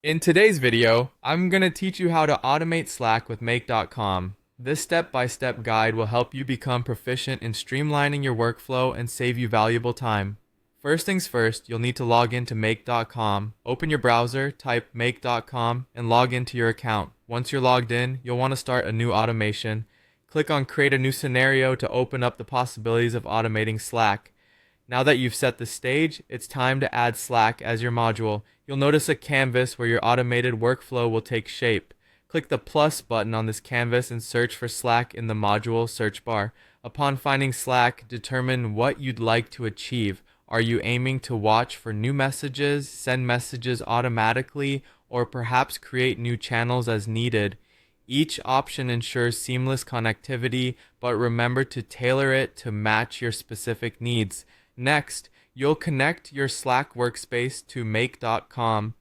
In today's video, I'm going to teach you how to automate Slack with Make.com. This step-by-step guide will help you become proficient in streamlining your workflow and save you valuable time. First things first, you'll need to log into Make.com. Open your browser, type Make.com, and log into your account. Once you're logged in, you'll want to start a new automation. Click on Create a New Scenario to open up the possibilities of automating Slack. Now that you've set the stage, it's time to add Slack as your module. You'll notice a canvas where your automated workflow will take shape. Click the plus button on this canvas and search for Slack in the module search bar. Upon finding Slack, determine what you'd like to achieve. Are you aiming to watch for new messages, send messages automatically, or perhaps create new channels as needed? Each option ensures seamless connectivity, but remember to tailor it to match your specific needs. Next, you'll connect your Slack workspace to Make.com.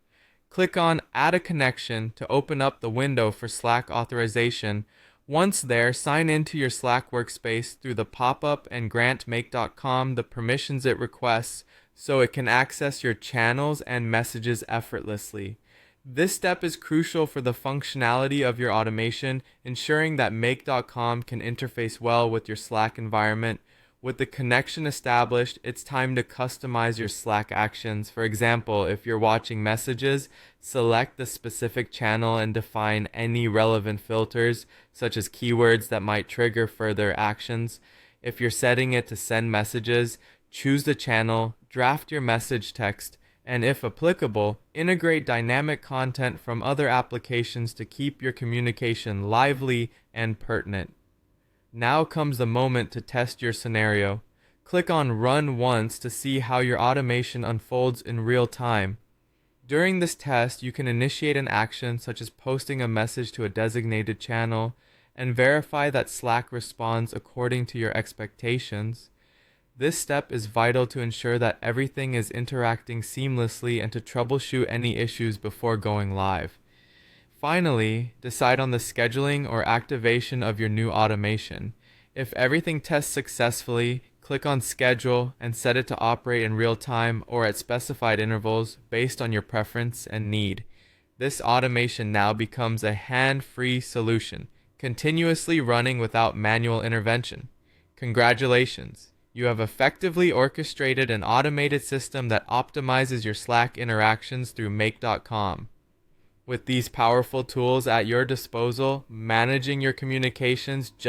Click on Add a Connection to open up the window for Slack authorization. Once there, sign into your Slack workspace through the pop-up and grant Make.com the permissions it requests so it can access your channels and messages effortlessly. This step is crucial for the functionality of your automation, ensuring that Make.com can interface well with your Slack environment. With the connection established, it's time to customize your Slack actions. For example, if you're watching messages, select the specific channel and define any relevant filters, such as keywords that might trigger further actions. If you're setting it to send messages, choose the channel, draft your message text, and if applicable, integrate dynamic content from other applications to keep your communication lively and pertinent. Now comes the moment to test your scenario. Click on Run once to see how your automation unfolds in real time. During this test, you can initiate an action such as posting a message to a designated channel and verify that Slack responds according to your expectations. This step is vital to ensure that everything is interacting seamlessly and to troubleshoot any issues before going live. Finally, decide on the scheduling or activation of your new automation. If everything tests successfully, click on Schedule and set it to operate in real time or at specified intervals based on your preference and need. This automation now becomes a hand-free solution, continuously running without manual intervention. Congratulations! You have effectively orchestrated an automated system that optimizes your Slack interactions through Make.com. With these powerful tools at your disposal, managing your communications just